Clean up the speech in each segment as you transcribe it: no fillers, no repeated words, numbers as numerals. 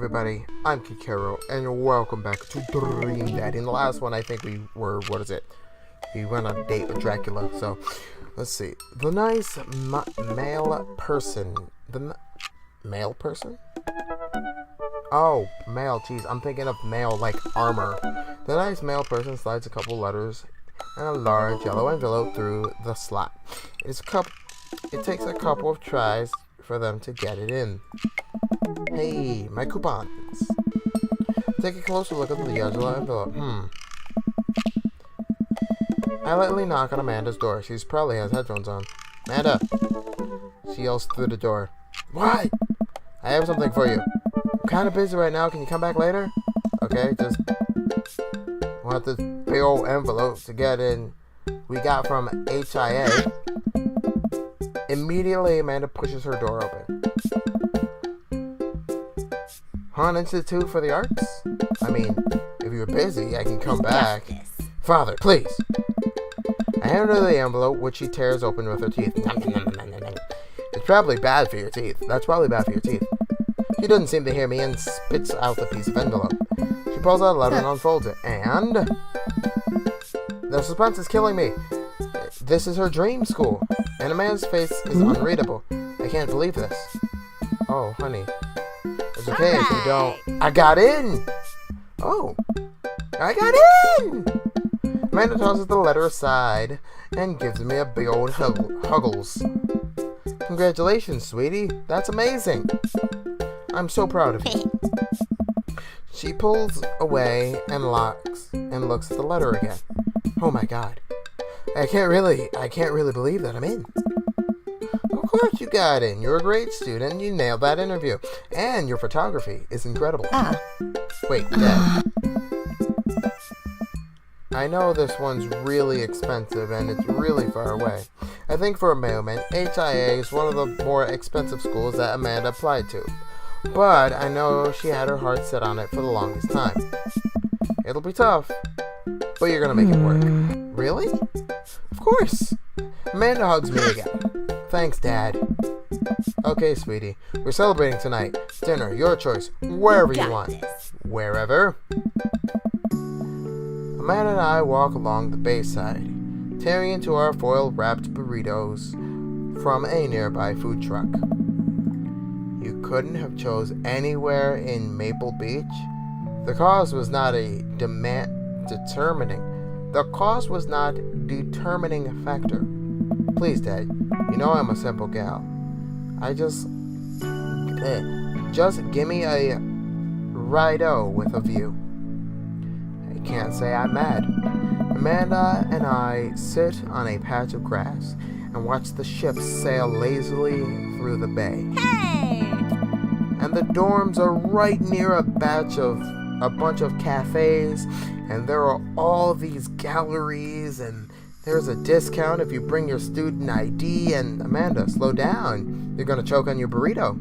everybody, I'm Kikero, and welcome back to Dream Daddy. In the last one, I think we were, we went on a date with Dracula, so, let's see. The nice male person. Male person? Oh, male, jeez, I'm thinking of male, like armor. The nice male person slides a couple letters and a large yellow envelope through the slot. It takes a couple of tries for them to get it in. Hey, my coupons. Take a closer look at the yellow envelope. I lightly knock on Amanda's door. She probably has headphones on. Amanda! She yells through the door. What? I have something for you. I'm kind of busy right now. Can you come back later? Okay, just want this big old envelope to get in. We got from HIA. Immediately, Amanda pushes her door open. Han Institute for the Arts? I mean, if you're busy, I can come back. Father, please. I hand her the envelope, which she tears open with her teeth. It's probably bad for your teeth. That's probably bad for your teeth. She doesn't seem to hear me and spits out the piece of envelope. She pulls out a letter and unfolds it. And the suspense is killing me. This is her dream school. And Amanda's face is unreadable. I can't believe this. Oh, honey. It's okay if you don't. I got in! Oh. I got in! Amanda tosses the letter aside and gives me a big old huggles. Congratulations, sweetie. That's amazing. I'm so proud of you. She pulls away and looks at the letter again. Oh my god. I can't really believe that I'm in. Of course you got in. You're a great student. You nailed that interview. And your photography is incredible. Wait, Dad. I know this one's really expensive and it's really far away. I think for a moment, HIA is one of the more expensive schools that Amanda applied to. But I know she had her heart set on it for the longest time. It'll be tough, but you're gonna make it work. Really? Of course. Amanda hugs me again. Thanks, Dad. Okay, sweetie. We're celebrating tonight. Dinner, your choice. Wherever you want. Wherever. Amanda and I walk along the bayside, tearing into our foil-wrapped burritos from a nearby food truck. You couldn't have chose anywhere in Maple Beach. The cost was not determining factor. Please, Dad, you know I'm a simple gal. Just give me a ride-o with a view. I can't say I'm mad. Amanda and I sit on a patch of grass and watch the ships sail lazily through the bay. Hey! And the dorms are right near a bunch of cafes, and there are all these galleries, and there's a discount if you bring your student ID. And Amanda, slow down. You're gonna choke on your burrito.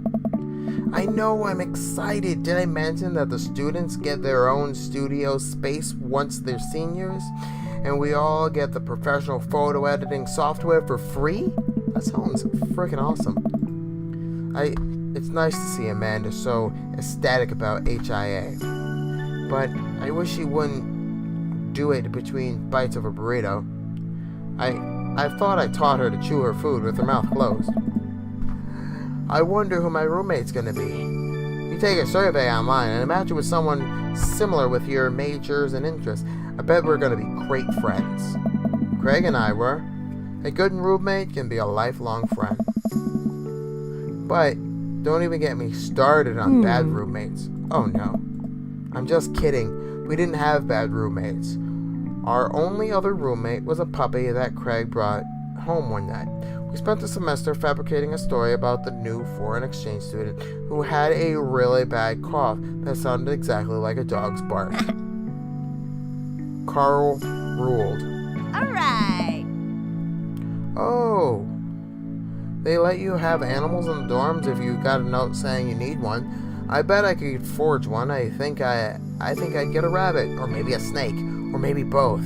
I know, I'm excited. Did I mention that the students get their own studio space once they're seniors? And we all get the professional photo editing software for free? That sounds freaking awesome. It's nice to see Amanda so ecstatic about HIA. But I wish she wouldn't do it between bites of a burrito. I thought I taught her to chew her food with her mouth closed. I wonder who my roommate's gonna be. You take a survey online and imagine with someone similar with your majors and interests. I bet we're gonna be great friends. Craig and I were. A good roommate can be a lifelong friend. But don't even get me started on bad roommates. Oh no. I'm just kidding. We didn't have bad roommates. Our only other roommate was a puppy that Craig brought home one night. We spent the semester fabricating a story about the new foreign exchange student who had a really bad cough that sounded exactly like a dog's bark. Carl ruled. Alright. Oh. They let you have animals in the dorms if you got a note saying you need one. I bet I could forge one. I think I'd get a rabbit, or maybe a snake, or maybe both.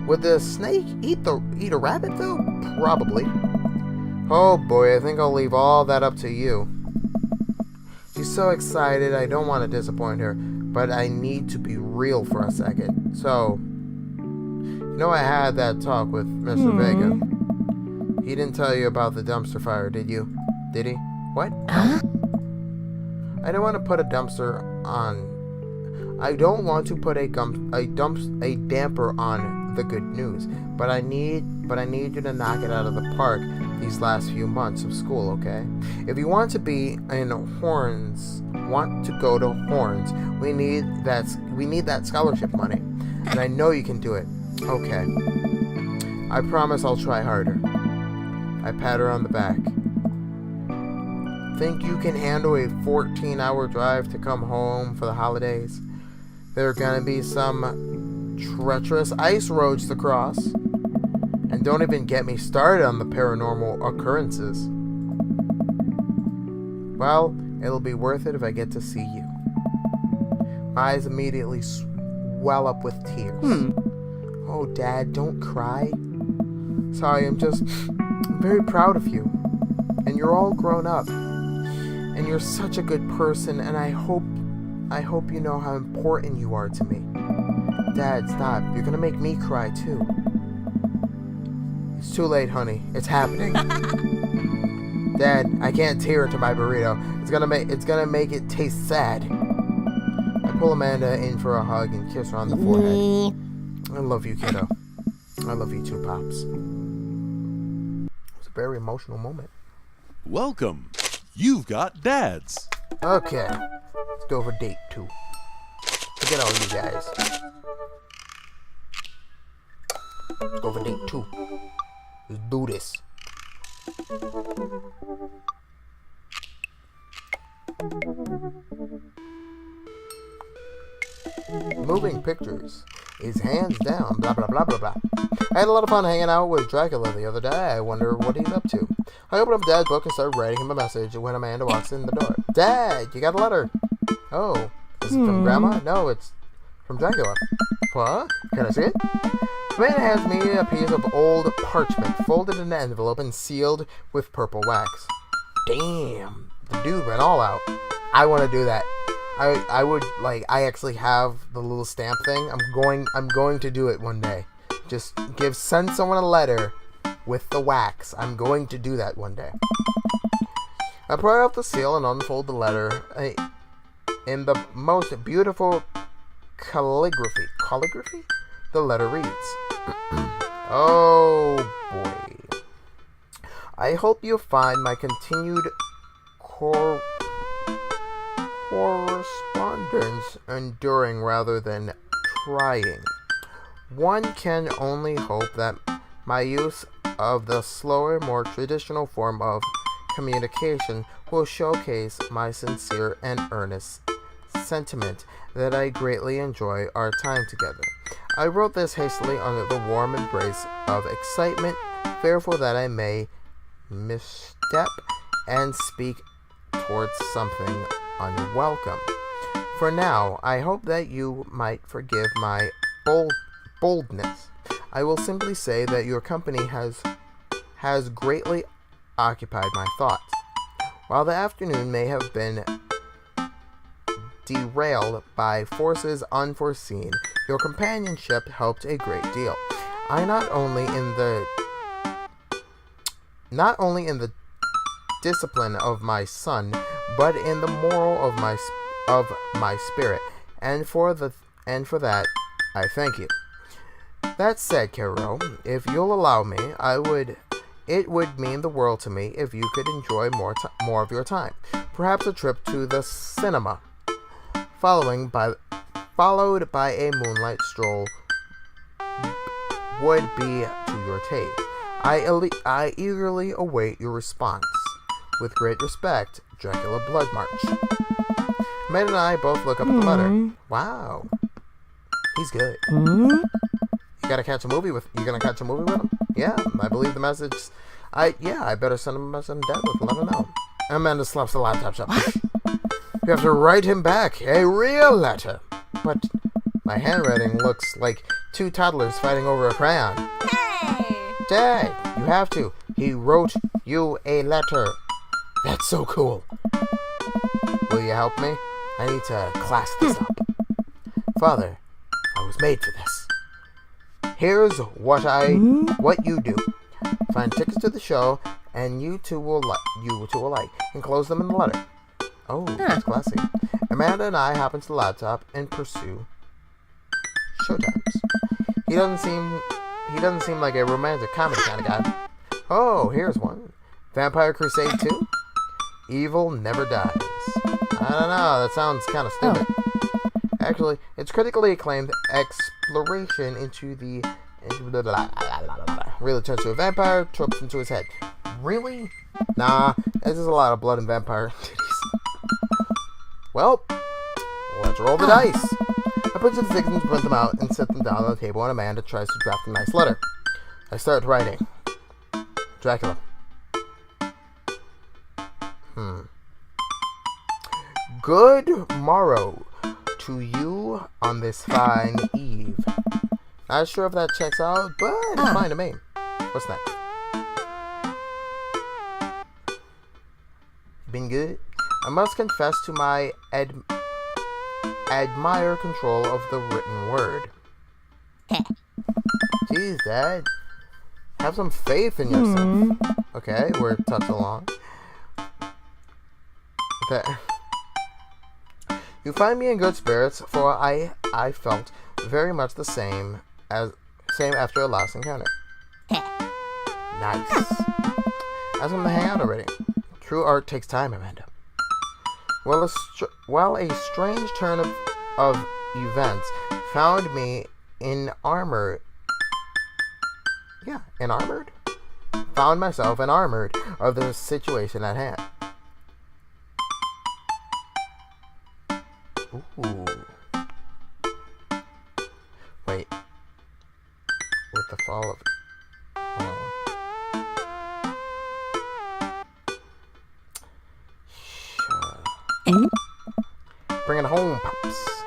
Would the snake eat a rabbit though? Probably. Oh boy, I think I'll leave all that up to you. She She's so excited, I don't want to disappoint her, but I need to be real for a second. So, I had that talk with Mr. Vega. He didn't tell you about the dumpster fire, did you? Did he? What? Huh? I don't want to put a dumpster on. I don't want to put a damper on the good news, but I need you to knock it out of the park these last few months of school, okay? If you want to be in Horns, want to go to Horns, we need that scholarship money, and I know you can do it. Okay. I promise I'll try harder. I pat her on the back. Think you can handle a 14-hour drive to come home for the holidays? There are gonna be some treacherous ice roads to cross. And don't even get me started on the paranormal occurrences. Well, it'll be worth it if I get to see you. My eyes immediately swell up with tears. Oh, Dad, don't cry. Sorry, I'm very proud of you. And you're all grown up. And you're such a good person, and I hope you know how important you are to me. Dad, stop. You're gonna make me cry, too. It's too late, honey. It's happening. Dad, I can't tear into my burrito. It's gonna make it taste sad. I pull Amanda in for a hug and kiss her on the forehead. I love you, kiddo. I love you too, Pops. It was a very emotional moment. Welcome. You've got dads. Okay, let's go for date 2. Forget all you guys. Let's go for date 2. Let's do this. Moving pictures is hands down blah blah blah blah blah. I had a lot of fun hanging out with Dracula the other day. I wonder what he's up to. I opened up Dad's book and started writing him a message when Amanda walks in the door. Dad, you got a letter. Oh, is it from Grandma? No, it's from Dracula. What? Can I see it? Amanda hands me a piece of old parchment folded in an envelope and sealed with purple wax. Damn, the dude went all out. I want to do that. I would I actually have the little stamp thing. I'm going to do it one day. Just send someone a letter with the wax. I'm going to do that one day. I pry off the seal and unfold the letter in the most beautiful calligraphy. Calligraphy? The letter reads, oh boy. I hope you find my continued correspondence enduring rather than trying. One can only hope that my use of the slower, more traditional form of communication will showcase my sincere and earnest sentiment that I greatly enjoy our time together. I wrote this hastily under the warm embrace of excitement, fearful that I may misstep and speak towards something unwelcome. For now, I hope that you might forgive my boldness. I will simply say that your company has greatly occupied my thoughts. While the afternoon may have been derailed by forces unforeseen, your companionship helped a great deal. I not only in the discipline of my son, but in the moral of my spirit, and for that I thank you. That said, Carol, if you'll allow me, it would mean the world to me if you could enjoy more of your time. Perhaps a trip to the cinema, followed by a moonlight stroll, would be to your taste. I eagerly await your response. With great respect, Dracula Blood March. Amanda and I both look up at the letter. Wow, he's good. You gonna catch a movie with him? Yeah, I believe the message. I better send him a message Dad with let him know. Amanda slaps the laptop shut. You have to write him back a real letter. But my handwriting looks like two toddlers fighting over a crayon. Hey! Dad, you have to. He wrote you a letter. That's so cool. Will you help me? I need to class this up. Father, I was made for this. Here's what you do. Find tickets to the show, and you two will like, enclose them in the letter. Oh, that's classy. Amanda and I hop into the laptop and pursue showtimes. He doesn't seem like a romantic comedy kind of guy. Oh, here's one. Vampire Crusade 2? Evil Never Dies. I don't know, that sounds kind of stupid. Actually, it's critically acclaimed exploration into the... really turns to a vampire, tropes into his head. Really? Nah, there's just a lot of blood and vampire titties. Well, let's roll the dice. I put the tickets, print them out, and set them down on the table, and Amanda tries to draft a nice letter. I start writing. Dracula. Good morrow to you on this fine eve. Not sure if that checks out, but it's fine to me. What's next? Been good? I must confess to my admire control of the written word. Jeez, Dad. Have some faith in yourself. Okay, we're tucked along. There. You find me in good spirits, for I felt very much the same after our last encounter. Nice. Ask him to hang out already. True art takes time, Amanda. While a strange turn of events found me found myself enamored of the situation at hand. Ooh. Wait. With the fall of... Bring it home, Pops.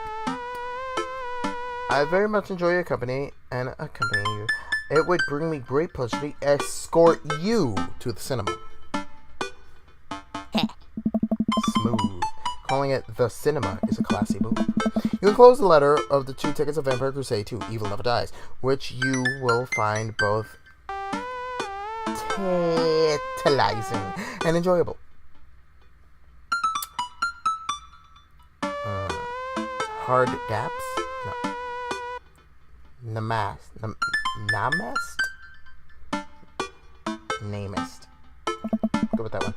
I very much enjoy your company and accompany you. It would bring me great pleasure to escort you to the cinema. Smooth. Calling it the cinema is a classy move. You enclose the letter of the 2 tickets of Vampire Crusade 2, Evil Never Dies, which you will find both tantalizing and enjoyable. Hard daps? No. Namest. Go with that one.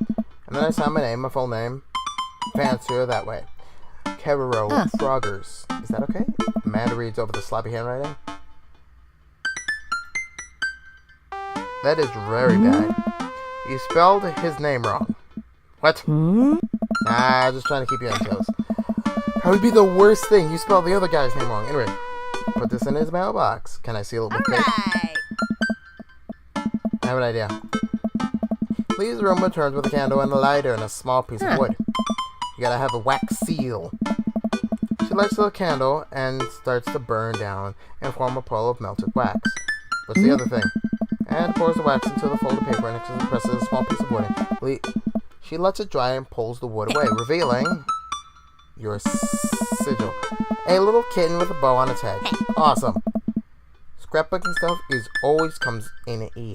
And then I sign my name, my full name. Fancier that way. Kerro Froggers. Is that okay? Amanda reads over the sloppy handwriting. That is very bad. You spelled his name wrong. What? Nah, just trying to keep you on toes. That would be the worst thing. You spelled the other guy's name wrong. Anyway, put this in his mailbox. Can I seal it with tape? Alright. I have an idea. Leaves the room, returns with a candle and a lighter and a small piece of wood. You gotta have a wax seal. She lights the candle and starts to burn down and form a puddle of melted wax. What's the other thing? And pours the wax into the folded paper and presses a small piece of wood. She lets it dry and pulls the wood away, revealing your sigil. A little kitten with a bow on its head. Awesome. Scrapbooking stuff always comes in a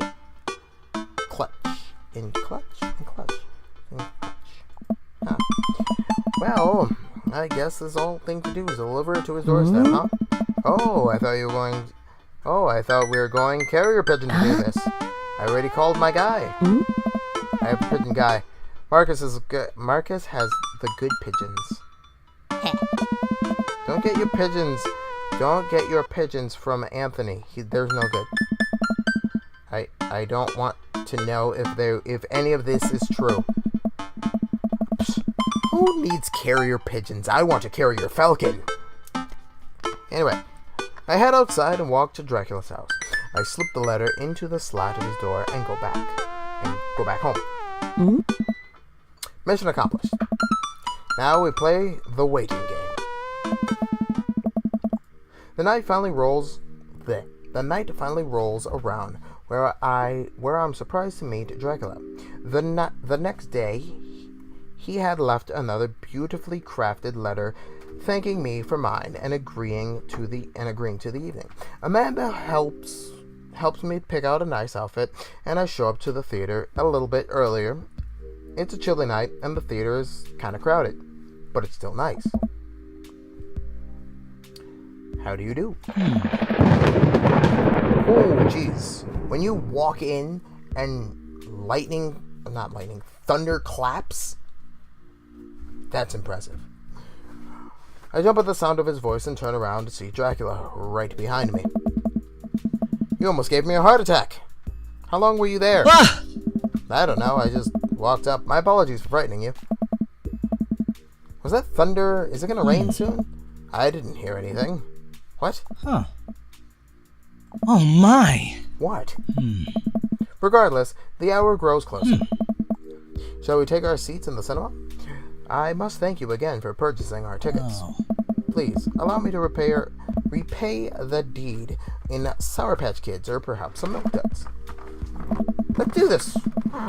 clutch. In clutch? Huh. Well, I guess this whole thing to do is deliver it to his doorstep, huh? Oh, I thought we were going carrier pigeon to do this. I already called my guy. I have a pigeon guy. Marcus has the good pigeons. Don't get your pigeons from Anthony. There's no good. I don't want to know if any of this is true. Psst. Who needs carrier pigeons? I want a carrier falcon. Anyway, I head outside and walk to Dracula's house. I slip the letter into the slot of his door and go back home. Mission accomplished. Now we play the waiting game. The night finally rolls around where I'm surprised to meet Dracula. The next day, he had left another beautifully crafted letter thanking me for mine and agreeing to the evening. Amanda helps me pick out a nice outfit, and I show up to the theater a little bit earlier. It's a chilly night, and the theater is kind of crowded, but it's still nice. How do you do? Oh, jeez. When you walk in and thunder claps, that's impressive. I jump at the sound of his voice and turn around to see Dracula right behind me. You almost gave me a heart attack. How long were you there? Ah! I don't know, I just walked up. My apologies for frightening you. Was that thunder? Is it going to rain soon? I didn't hear anything. What? Huh. Oh my. What? Regardless, the hour grows closer. Shall we take our seats in the cinema? I must thank you again for purchasing our tickets. Oh. Please, allow me to repay the deed in Sour Patch Kids or perhaps some Milk Duds. Let's do this.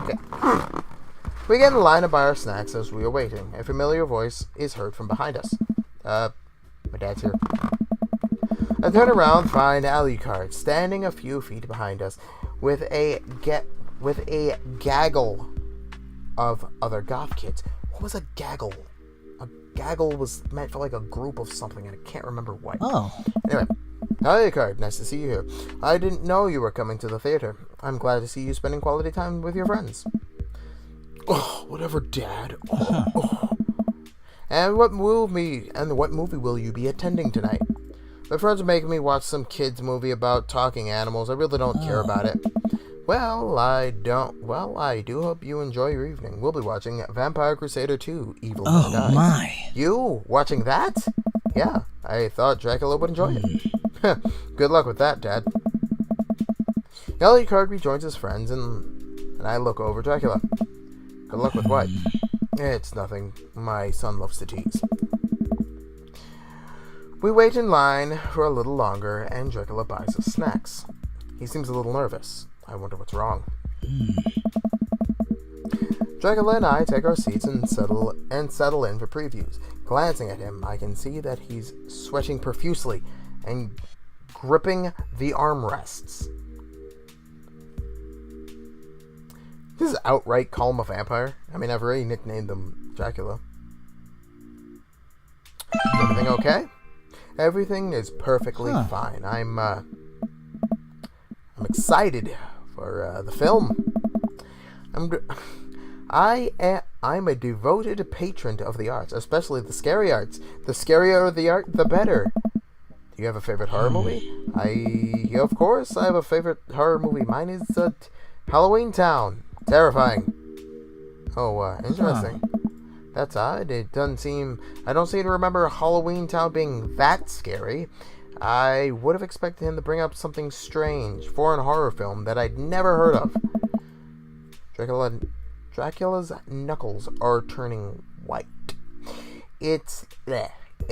Okay. We get in line to buy our snacks as we are waiting. A familiar voice is heard from behind us. My dad's here. I turn around, find Alucard standing a few feet behind us with a gaggle of other goth kids. What was a gaggle? A gaggle was meant for like a group of something, and I can't remember what. Oh. Anyway, Alucard, nice to see you here. I didn't know you were coming to the theater. I'm glad to see you spending quality time with your friends. Oh, whatever, Dad. Oh. And what movie will you be attending tonight? My friends are making me watch some kids movie about talking animals. I really don't care about it. Well, I do hope you enjoy your evening. We'll be watching Vampire Crusader 2, Evil Never Dies. Oh my. You watching that? Yeah, I thought Dracula would enjoy it. Good luck with that, Dad. Alucard rejoins his friends, and I look over Dracula. Good luck with what? It's nothing. My son loves to tease. We wait in line for a little longer, and Dracula buys us snacks. He seems a little nervous. I wonder what's wrong. Dracula and I take our seats and settle in for previews. Glancing at him, I can see that he's sweating profusely and gripping the armrests. This is outright call him a vampire. I mean, I've already nicknamed him Dracula. Is everything okay? Everything is perfectly fine. I'm excited for the film. I'm a devoted patron of the arts, especially the scary arts. The scarier the art, the better. Do you have a favorite horror movie? Of course, I have a favorite horror movie. Mine is Halloween Town. Terrifying. Oh, interesting. That's odd. I don't seem to remember Halloween Town being that scary. I would have expected him to bring up something strange, foreign horror film that I'd never heard of. Dracula's knuckles are turning white. It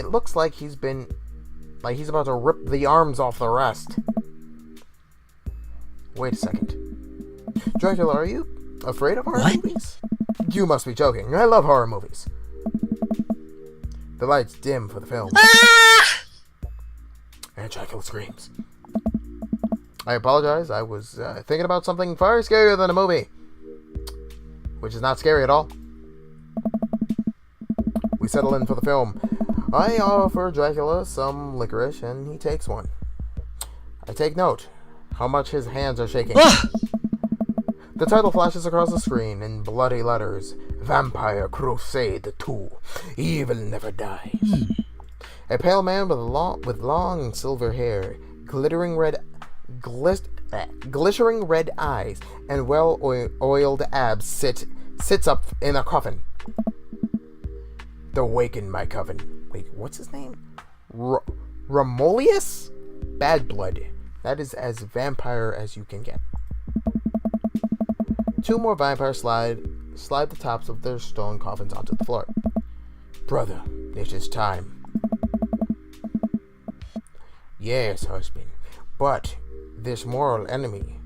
looks like he's about to rip the arms off the rest. Wait a second. Dracula, are you afraid of horror movies? You must be joking. I love horror movies. The lights dim for the film. And Dracula screams. I apologize. I was thinking about something far scarier than a movie. Which is not scary at all. We settle in for the film. I offer Dracula some licorice, and he takes one. I take note how much his hands are shaking. The title flashes across the screen in bloody letters. Vampire Crusade 2. Evil Never Dies. A pale man with long silver hair, glittering red eyes, and well-oiled abs sits up in a coffin. The wake in my coven. Wait, what's his name? Romulus? Bad blood. That is as vampire as you can get. Two more vampires slide the tops of their stone coffins onto the floor. Brother, it is time. Yes, husband, but this mortal enemy,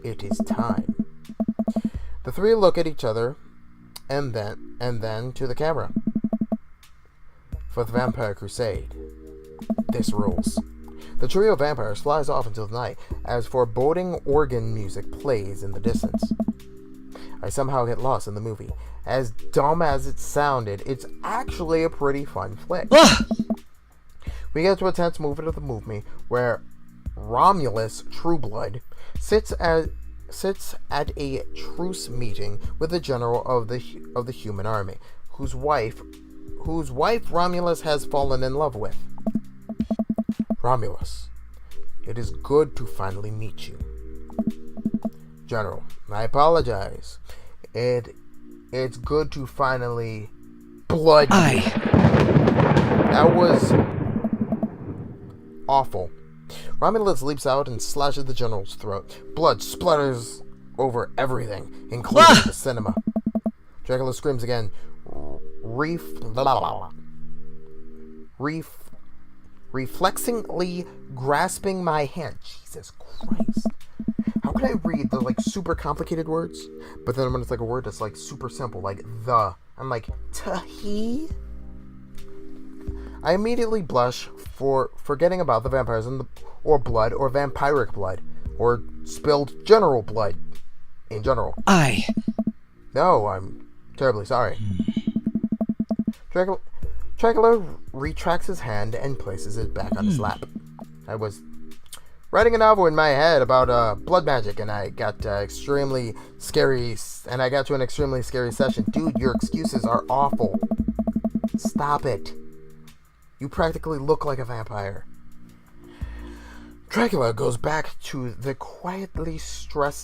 it is time. The three look at each other and then to the camera. For the Vampire Crusade, this rules. The trio of vampires flies off into the night as foreboding organ music plays in the distance. I somehow get lost in the movie. As dumb as it sounded, it's actually a pretty fun flick. We get to a tense moment of the movie where Romulus Trueblood sits at a truce meeting with the general of the human army, whose wife Romulus has fallen in love with. Romulus, it is good to finally meet you. General, I apologize. It's good to finally blood. That was awful. Romulus leaps out and slashes the general's throat. Blood splutters over everything, including the cinema. Dracula screams again, reflexingly grasping my hand. Jesus Christ. How can I read the super complicated words, but then when it's a word that's super simple, like the, I'm like, Tahi? I immediately blush for forgetting about the vampires or blood, or vampiric blood, or spilled general blood in general. No, I'm terribly sorry. Dracula retracts his hand and places it back on his lap. I was writing a novel in my head about blood magic, and I got to an extremely scary session. Dude, your excuses are awful. Stop it. You practically look like a vampire. Dracula goes back to quietly stressing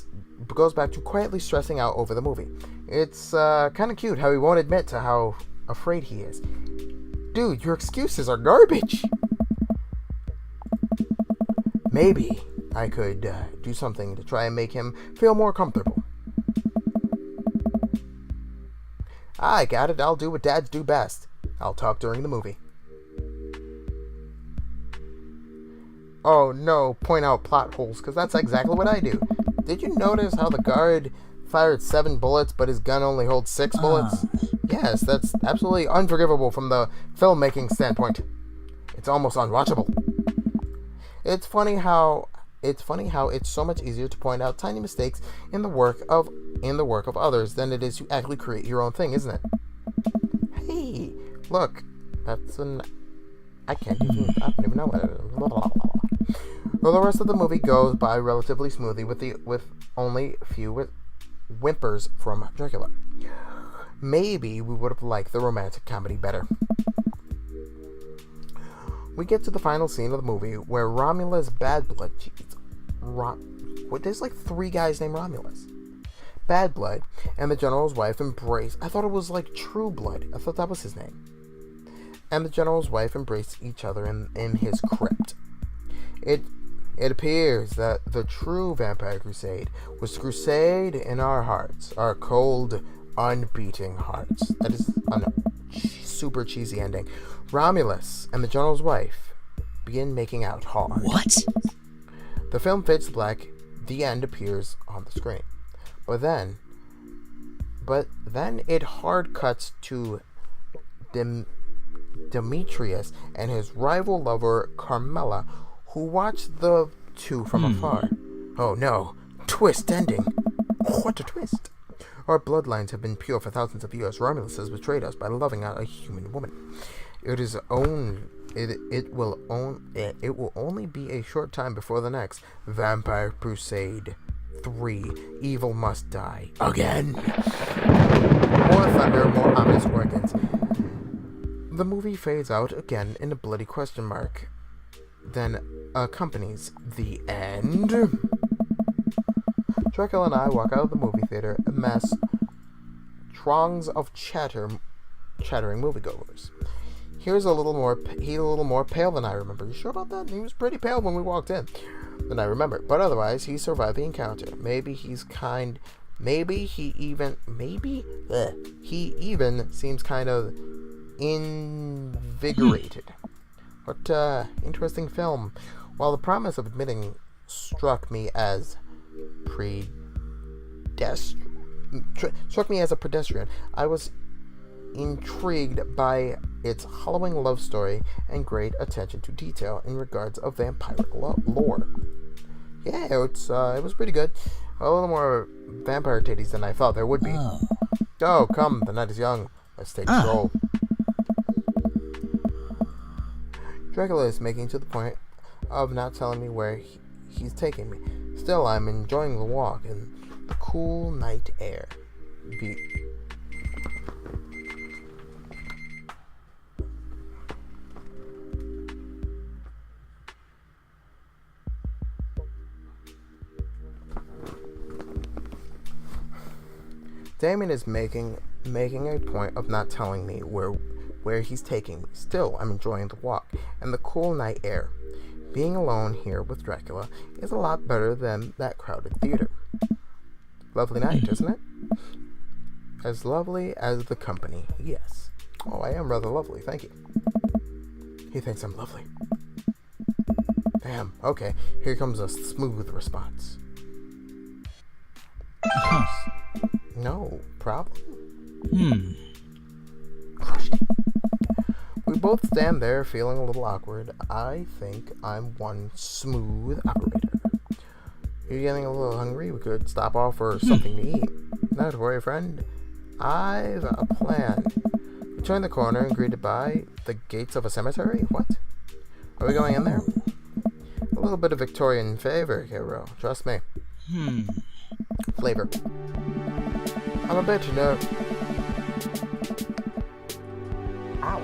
out over the movie. It's kind of cute how he won't admit to how afraid he is. Dude, your excuses are garbage. Maybe I could do something to try and make him feel more comfortable. I got it. I'll do what dads do best. I'll talk during the movie. Oh no, point out plot holes, because that's exactly what I do. Did you notice how the guard fired 7 bullets, but his gun only holds 6 bullets? Yes, that's absolutely unforgivable from the filmmaking standpoint. It's almost unwatchable. It's funny how it's so much easier to point out tiny mistakes in the work of others than it is to actually create your own thing, isn't it? Hey, look, I don't even know what it is. Well, the rest of the movie goes by relatively smoothly with only a few whimpers from Dracula. Maybe we would have liked the romantic comedy better. We get to the final scene of the movie where Romulus Badblood... there's 3 guys named Romulus. Badblood and the general's wife embrace... I thought it was True Blood. I thought that was his name. And the general's wife embraced each other in his crypt. It appears that the true Vampire Crusade was the crusade in our hearts, our cold, unbeating hearts. That is a super cheesy ending. Romulus and the general's wife begin making out hard. What? The film fades to black. The end appears on the screen. But then it hard cuts to Demetrius and his rival lover Carmela, who watch the two from afar. Oh no, twist ending. What a twist. Our bloodlines have been pure for thousands of years. Romulus has betrayed us by loving a human woman. It will only be a short time before the next Vampire Crusade 3. Evil must die. Again. More thunder, more ominous organs. The movie fades out again in a bloody question mark. Then accompanies the end. Dracula and I walk out of the movie theater amidst throngs of chattering moviegoers. He's a little more pale than I remember. You sure about that? He was pretty pale when we walked in than I remember. But otherwise, he survived the encounter. Maybe he even seems kind of invigorated. What interesting film. While the promise of admitting struck me as struck me as a pedestrian. I was intrigued by its hollowing love story and great attention to detail in regards of vampiric lore. Yeah, it was pretty good. A little more vampire titties than I thought there would be. Oh, come, the night is young. Let's take a stroll. Dracula is making to the point of not telling me where he's taking me. Still, I'm enjoying the walk and the cool night air. Damien is making a point of not telling me where he's taking me. Still, I'm enjoying the walk and the cool night air. Being alone here with Dracula is a lot better than that crowded theater. Lovely night, isn't it? As lovely as the company, yes. Oh, I am rather lovely, thank you. He thinks I'm lovely. Damn, okay, here comes a smooth response. No problem. Crushed. We both stand there feeling a little awkward. I think I'm one smooth operator. You're getting a little hungry? We could stop off for something to eat. Not to worry, friend. I've a plan. We turn the corner and greeted by the gates of a cemetery? What? Are we going in there? A little bit of Victorian favor, hero. Trust me. Flavor. I'm a bit nervous. Ow.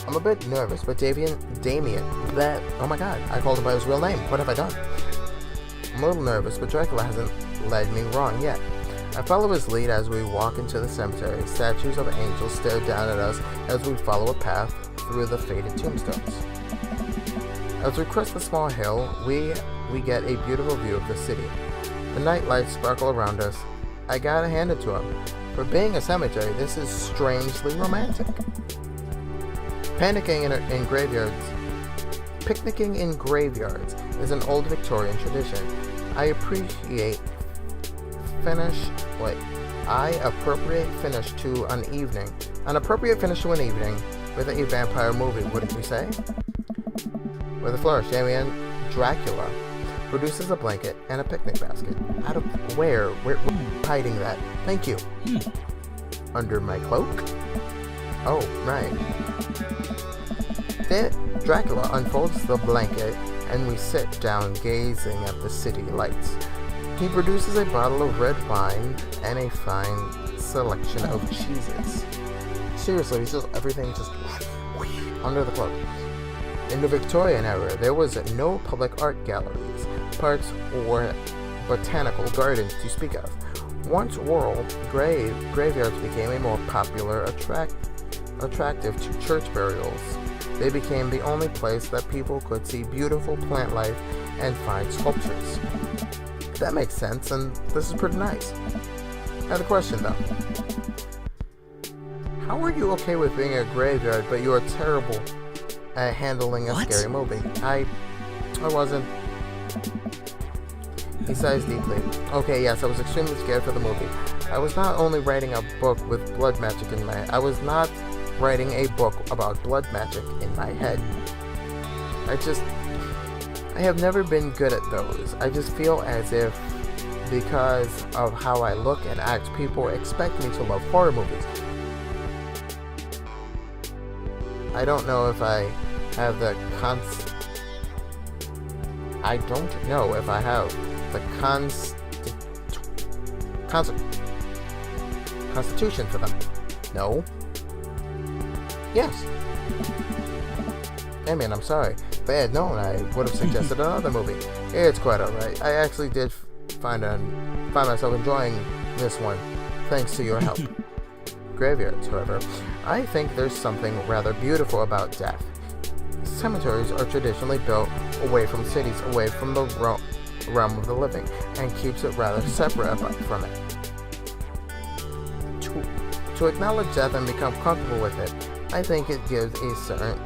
I'm a bit nervous, but Damien, oh my god, I called him by his real name. What have I done? I'm a little nervous, but Dracula hasn't led me wrong yet. I follow his lead as we walk into the cemetery. Statues of angels stare down at us as we follow a path through the faded tombstones. As we crest the small hill, we get a beautiful view of the city. The night lights sparkle around us. I gotta hand it to him. For being a cemetery, this is strangely romantic. Picnicking in graveyards is an old Victorian tradition. I appropriate finish to an evening with a vampire movie, wouldn't you say? With a flourish, Damien Dracula produces a blanket and a picnic basket. Out of where? We're hiding that. Thank you. Under my cloak? Oh, right. Then Dracula unfolds the blanket and we sit down gazing at the city lights. He produces a bottle of red wine and a fine selection of cheeses. Seriously, everything just under the cloak. In the Victorian era, there was no public art galleries, parks, or botanical gardens to speak of. Once rural, graveyards became a more popular attractive to church burials. They became the only place that people could see beautiful plant life and fine sculptures. That makes sense, and this is pretty nice. Now the question though. How are you okay with being a graveyard, but you are terrible at handling a scary movie? I wasn't. He sighs deeply. Okay, yes, I was extremely scared for the movie. I was not only writing a book with blood magic in my head. I was not writing a book about blood magic in my head. I have never been good at those. I just feel as if because of how I look and act, people expect me to love horror movies. I don't know if I have the constitution for them. No. Yes. I mean, I'm sorry. If I had known, I would have suggested another movie. It's quite alright. I actually did find myself enjoying this one, thanks to your help. Graveyards, however, I think there's something rather beautiful about death. Cemeteries are traditionally built away from cities, away from the realm of the living, and keeps it rather separate from it. To acknowledge death and become comfortable with it, I think it gives a certain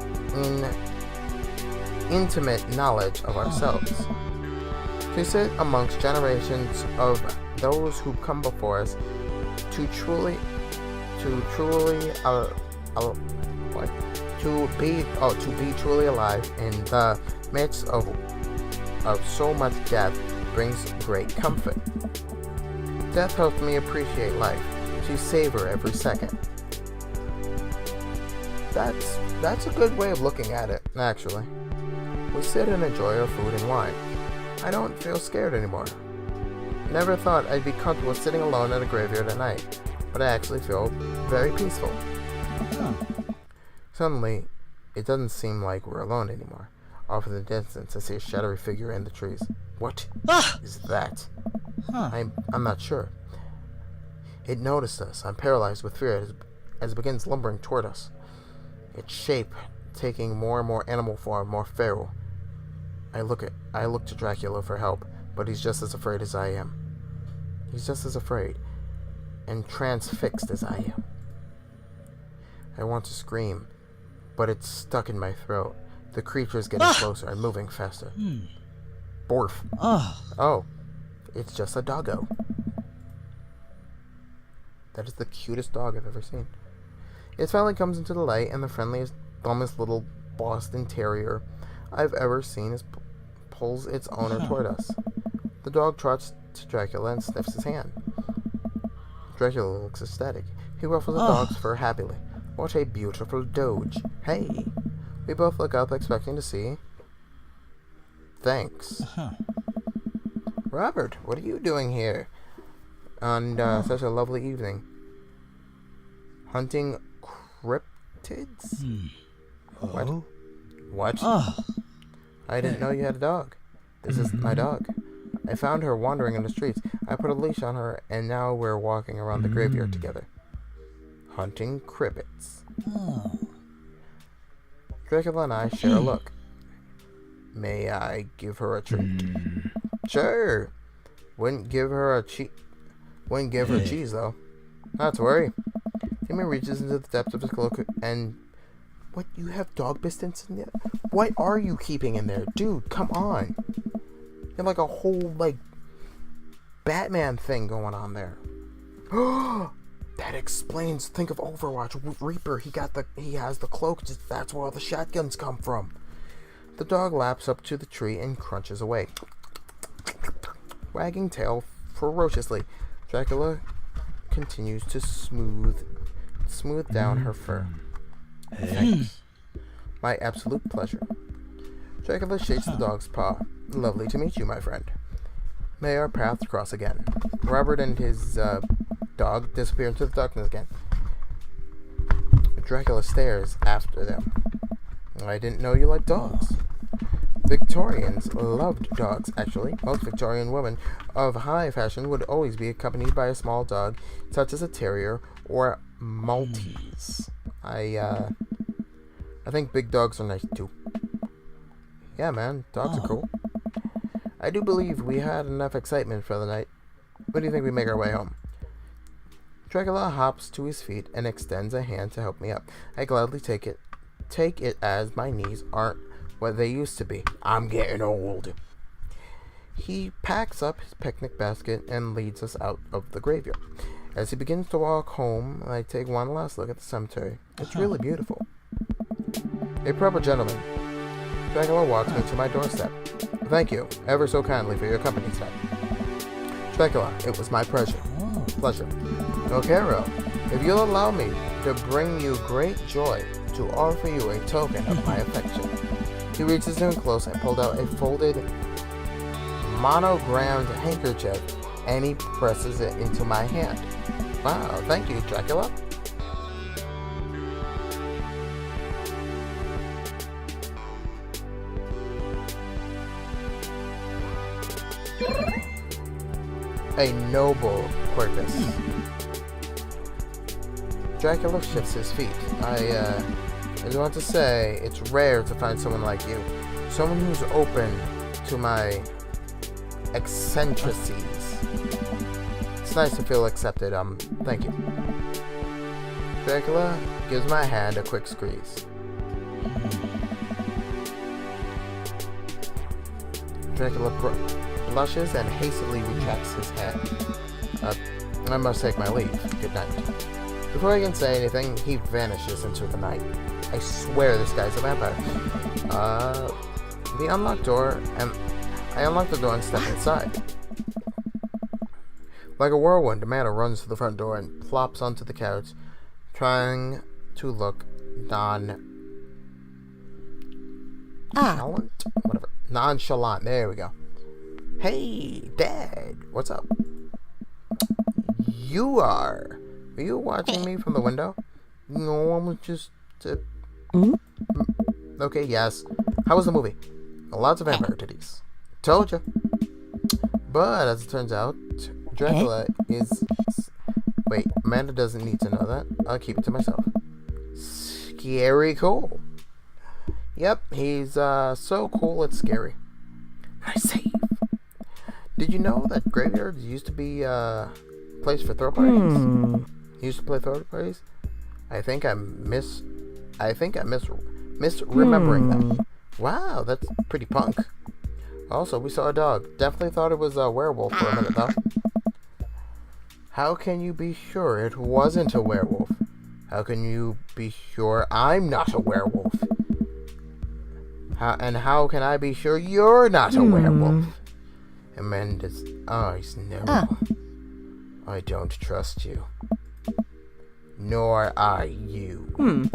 intimate knowledge of ourselves. To sit amongst generations of those who come before us to truly, what? To be truly alive in the midst of so much death brings great comfort. Death helps me appreciate life, to savor every second. That's a good way of looking at it, actually. We sit and enjoy our food and wine. I don't feel scared anymore. Never thought I'd be comfortable sitting alone at a graveyard at night, but I actually feel very peaceful. Suddenly, it doesn't seem like we're alone anymore. Off in the distance, I see a shadowy figure in the trees. What is that? I'm not sure. It noticed us. I'm paralyzed with fear as it begins lumbering toward us. Its shape taking more and more animal form, more feral. I look to Dracula for help, but he's just as afraid as I am. He's just as afraid and transfixed as I am. I want to scream, but it's stuck in my throat. The creature is getting closer and moving faster. Borf. Oh, it's just a doggo. That is the cutest dog I've ever seen. It finally comes into the light, and the friendliest, dumbest little Boston Terrier I've ever seen pulls its owner toward us. The dog trots to Dracula and sniffs his hand. Dracula looks ecstatic. He ruffles the dog's fur happily. What a beautiful doge. Hey! We both look up, expecting to see... Thanks. Robert, what are you doing here on such a lovely evening? Hunting cryptids? What? I didn't know you had a dog. This is my dog. I found her wandering in the streets. I put a leash on her, and now we're walking around the graveyard together. Hunting cribbits. Dracula and I share a look. May I give her a treat? Sure. Wouldn't give her cheese though. Not to worry. Timmy reaches into the depths of his cloak and... What, you have dog biscuits in there? What are you keeping in there? Dude, come on. You have like a whole, Batman thing going on there. That explains. Think of Overwatch. Reaper, he has the cloak. That's where all the shotguns come from. The dog laps up to the tree and crunches away, wagging tail ferociously. Dracula continues to smooth down her fur. Thanks. My absolute pleasure. Dracula shakes the dog's paw. Lovely to meet you, my friend. May our paths cross again. Robert and his dog disappear into the darkness again. Dracula stares after them. I didn't know you liked dogs. Victorians loved dogs, actually. Most Victorian women of high fashion would always be accompanied by a small dog, such as a terrier or Maltese. I think big dogs are nice too. Yeah, man, dogs are cool. I do believe we had enough excitement for the night. What do you think we make our way home? Dracula hops to his feet and extends a hand to help me up. I gladly take it as my knees aren't what they used to be. I'm getting old. He packs up his picnic basket and leads us out of the graveyard. As he begins to walk home, I take one last look at the cemetery. It's really beautiful. A proper gentleman. Dracula walks me to my doorstep. Thank you, ever so kindly, for your company tonight. Dracula, it was my pleasure. Okero, if you'll allow me to bring you great joy, to offer you a token of my affection. He reaches in close and pulled out a folded, monogrammed handkerchief, and he presses it into my hand. Wow, thank you, Dracula. A noble purpose. Dracula shifts his feet. I just want to say, it's rare to find someone like you. Someone who's open to my eccentricities. It's nice to feel accepted. Thank you. Dracula gives my hand a quick squeeze. Dracula blushes and hastily retracts his hand. I must take my leave. Good night. Before I can say anything, he vanishes into the night. I swear this guy's a vampire. The unlocked door, and I unlock the door and step inside. Like a whirlwind, Amanda runs to the front door and plops onto the couch, trying to look nonchalant. There we go. Hey, Dad, what's up? Are you watching me from the window? No, I'm just... Okay, yes. How was the movie? Lots of vampire titties. Told you. But, as it turns out, Dracula is... Wait, Amanda doesn't need to know that. I'll keep it to myself. Scary cool. Yep, he's so cool it's scary. Nice save. Did you know that graveyards used to be place for throw parties? Used to play throw parties? I think I miss misremembering that. Wow, that's pretty punk. Also, we saw a dog. Definitely thought it was a werewolf for a minute though. How can you be sure it wasn't a werewolf? How can you be sure I'm not a werewolf? How can I be sure you're not a werewolf? Amanda's eyes know. I don't trust you. Nor I you.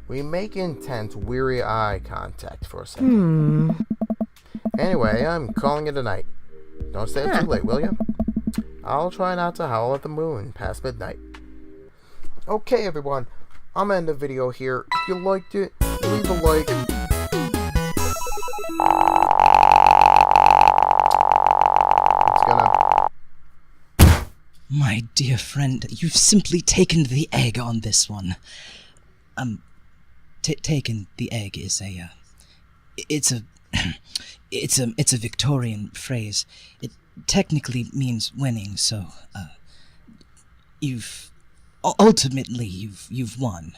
We make intense, weary eye contact for a second. Anyway, I'm calling it a night. Don't stay up too late, will you? I'll try not to howl at the moon past midnight. Okay, everyone. I'm gonna end the video here. If you liked it, leave a like. My dear friend, you've simply taken the egg on this one. Taken the egg is it's a Victorian phrase. It technically means winning, so, ultimately, you've won.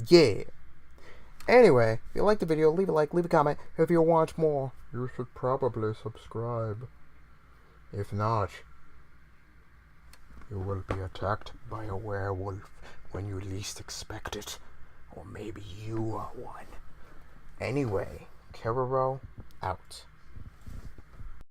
Yeah. Anyway, if you liked the video, leave a like, leave a comment. If you want more, you should probably subscribe. If not, you will be attacked by a werewolf when you least expect it. Or maybe you are one. Anyway, Keroro out.